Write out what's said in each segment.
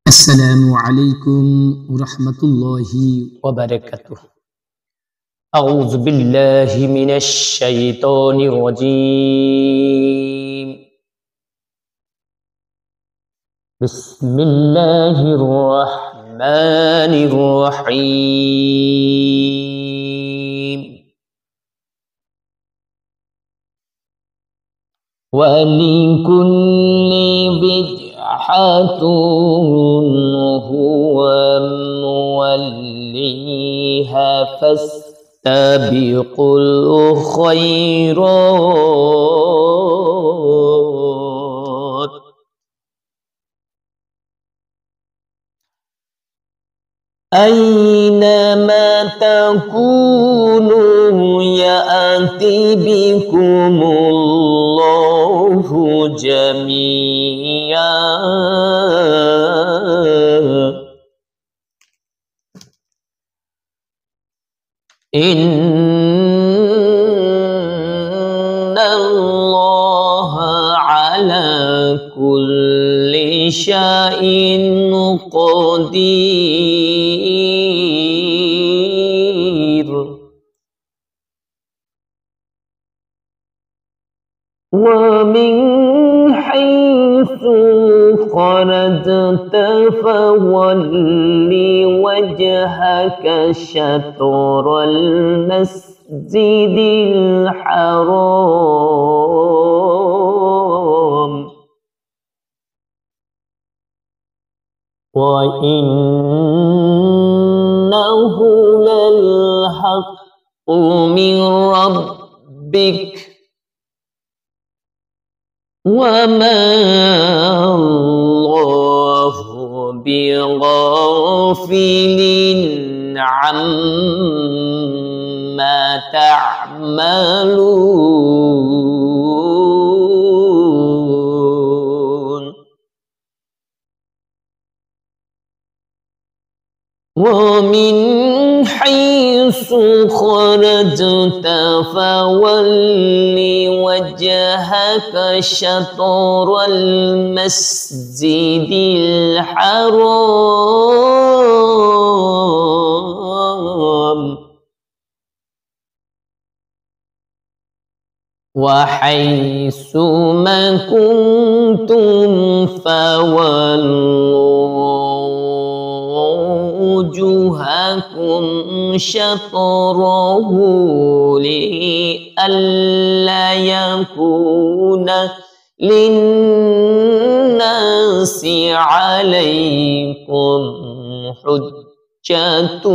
السلام عليكم ورحمة الله وبركاته. أعوذ بالله من الشيطان الرجيم. بسم الله الرحمن الرحيم. ولكل بدعة هو موليها فاستبقوا الخيرات أينما تكونوا يأتي بكم الله جميعا إن الله على كل شيء قدير. ومن حيث خرجت فول وجهك شطر المسجد الحرام وإنه للحق من ربك وما الله بغافل عما تعملون. ومن حيث خرجت فول وجهك شطر المسجد الحرام وحيث ما كنتم فولوا وجوهكم شطره لئلا يكون للناس عليكم حجة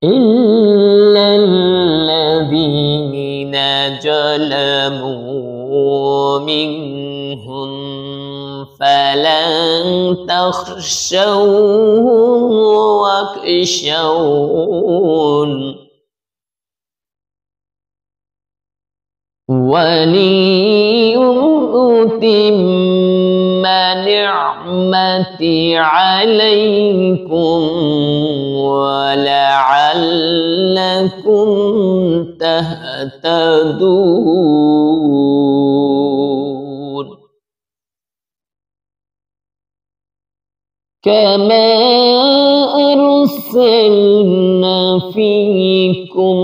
إلا الذين ظلموا منهم فلن تخشوهم واخشون وليتم نعمتي عليكم ولعلكم تهتدون. كما أرسلنا فيكم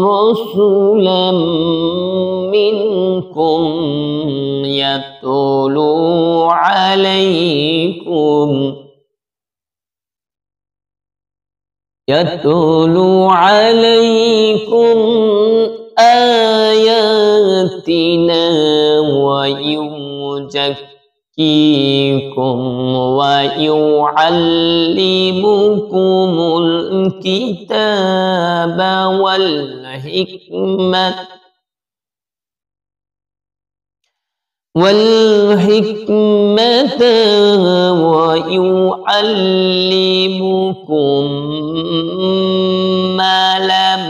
رسولا منكم يتلو عليكم آياتنا ويزكيكم ويعلمكم الكتاب والحكمة ويعلمكم ما لم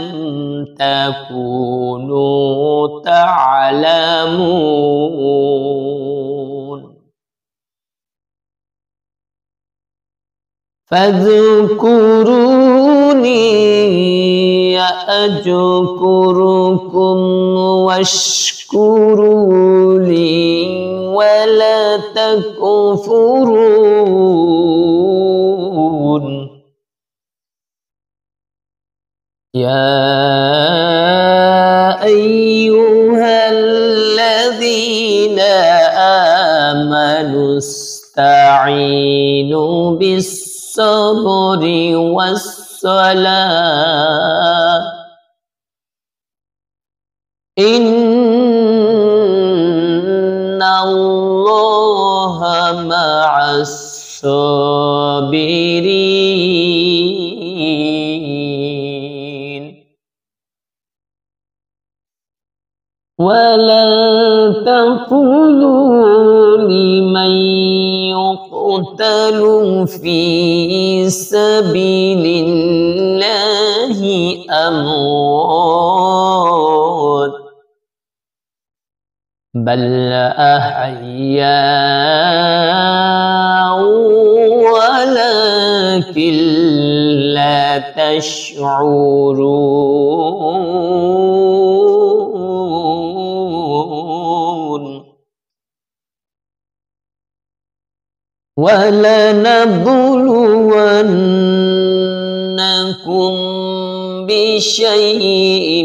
تكونوا تعلمون. فاذكروني أذكركم واشكروا لي ولا تكفرون يا أيها الذين آمنوا استعينوا بالصبر والصلاة إن الله مع الصابرين ولا تقولوا لمن يقتل في سبيل الله أموات بل أحياء ولكن لا تشعرون ولنبلونكم بشيء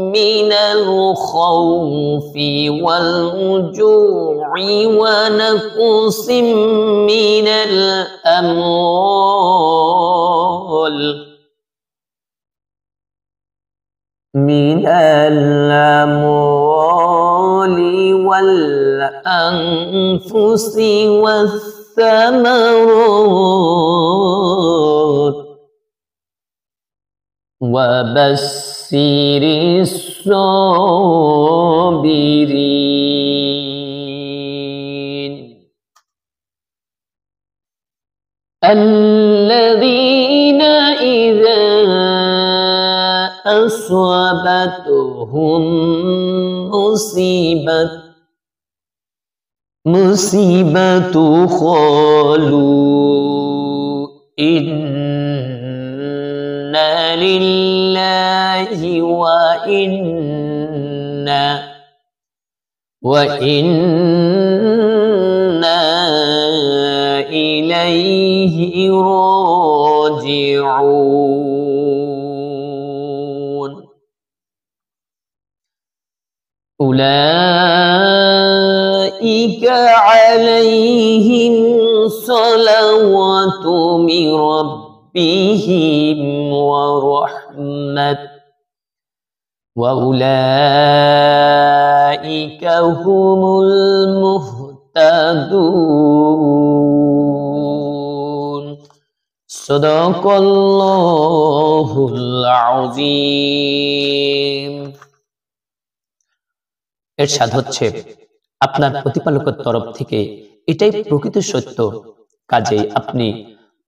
من الخوف والجوع ونقص من الأموال والأنفس والثمرات وبشر الصابرين الذين إذا أصابتهم مصيبة قالوا إنا لله وإنا إليه راجعون أولئك عليهم صلوات من ربهم ورحمة وأولئك هم المهتدون صدق الله العظيم এরশাদ হচ্ছে আপনার প্রতিপালকের তরফ থেকে এটাই প্রকৃত সত্য কাজেই আপনি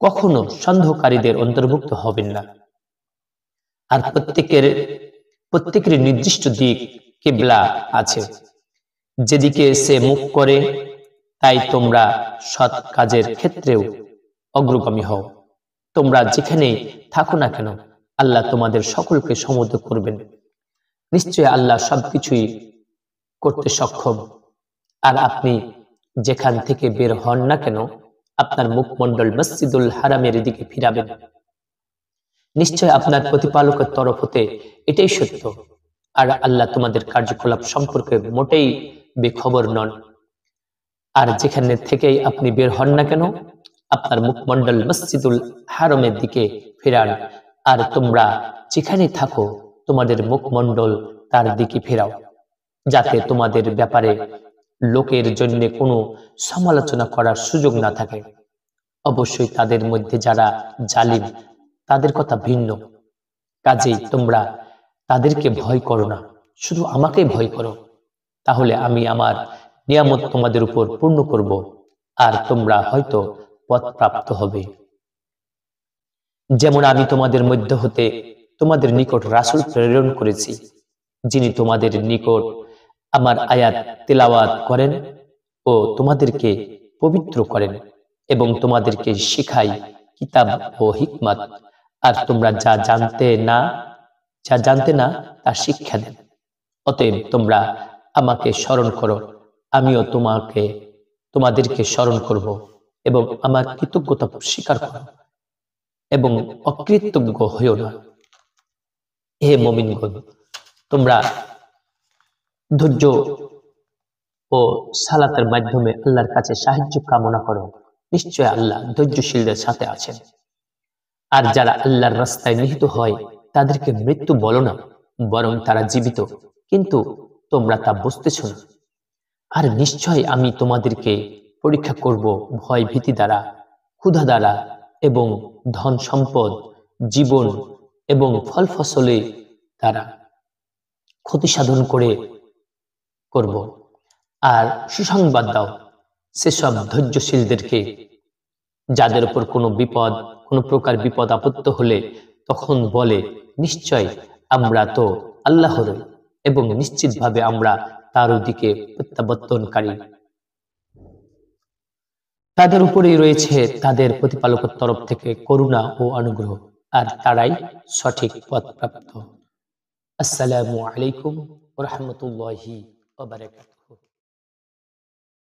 কখনো সন্দেহকারীদের অন্তর্ভুক্ত হবেন না আর প্রত্যেকের নির্দিষ্ট দিক কিবলা আছে যেদিকে সে মুখ করে তাই তোমরা সৎ কাজের ক্ষেত্রেও অগ্রগামী হও তোমরা যেখানেই থাকো না কেন আল্লাহ তোমাদের সকলকে সমুদ্র করবেন নিশ্চয়ই আল্লাহ সবকিছুই করতে সক্ষম আর আপনি যেখান থেকে বের হন না কেন আপনার মুখমণ্ডল মসজিদুল হারামের দিকে ফিরাবেন নিশ্চয় আপনার প্রতিপালকের তরফ হতে এটাই সত্য আর আল্লাহ তোমাদের কার্যকলাপ সম্পর্কে মোটেই বেখবর নন আর যেখানে থেকেই আপনি বের হন না কেন আপনার মুখমণ্ডল মসজিদুল হারামের দিকে ফেরান আর তোমরা যেখানে থাকো তোমাদের মুখমণ্ডল তার দিকে ফেরাও যাতে তোমাদের ব্যাপারে লোকের জন্য কোনো সমালোচনা করার সুযোগ না থাকে অবশ্যই তাদের মধ্যে যারা জালিম তাদের কথা ভিন্ন কাজেই তোমরা তাদেরকে ভয় করো না শুধু আমাকে ভয় করো তাহলে আমি আমার নিয়ামত তোমাদের উপর পূর্ণ করব আর তোমরা হয়তো পথপ্রাপ্ত হবে যেমন আমি তোমাদের মধ্য হতে তোমাদের নিকট রাসূল প্রেরণ করেছি যিনি তোমাদের নিকট আমার আয়াত তিলাওয়াত করেন ও তোমাদেরকে পবিত্র করেন এবং তোমাদেরকে শিখাই কিতাব ও হিকমত, আর তোমরা যা জানতে না তা শিক্ষা দেন। অতএব তোমরা আমাকে স্মরণ করো, আমিও তোমাদেরকে স্মরণ করব, এবং আমার কৃতজ্ঞতা স্বীকার করো এবং অকৃতজ্ঞ হইও না। হে মুমিনগণ, তোমরা ধৈর্য ও সালাতের মাধ্যমে আল্লাহর কাছে সাহায্য কামনা করো। নিশ্চয় আল্লাহ ধৈর্যশীলদের সাথে আছেন। আর যারা আল্লাহর রাস্তায় নিহত হয় তাদেরকে মৃত্যু বলো না, বরং তারা জীবিত, কিন্তু তোমরা তা বুঝতেছ না। আর নিশ্চয় আমি তোমাদেরকে পরীক্ষা করব ভয় ভীতি দ্বারা, ক্ষুধা দ্বারা, এবং ধন সম্পদ, জীবন এবং ফল ফসলে দ্বারা ক্ষতি সাধন করব। আর সুসংবাদ দাও সেসব ধৈর্যশীলদেরকে, যাদের উপর কোনো প্রকার বিপদ আপত্ত হলে তখন বলে, নিশ্চয় আমরা তো আল্লাহর, এবং নিশ্চিতভাবে আমরা তার দিকে প্রত্যাবর্তনকারী। তাদের উপরেই রয়েছে তাদের প্রতিপালকের তরফ থেকে করুণা ও অনুগ্রহ, আর তারাই সঠিক পথপ্রাপ্ত। আসসালামু আলাইকুম ওয়া রাহমাতুল্লাহি ওয়া বারাকাতুহু।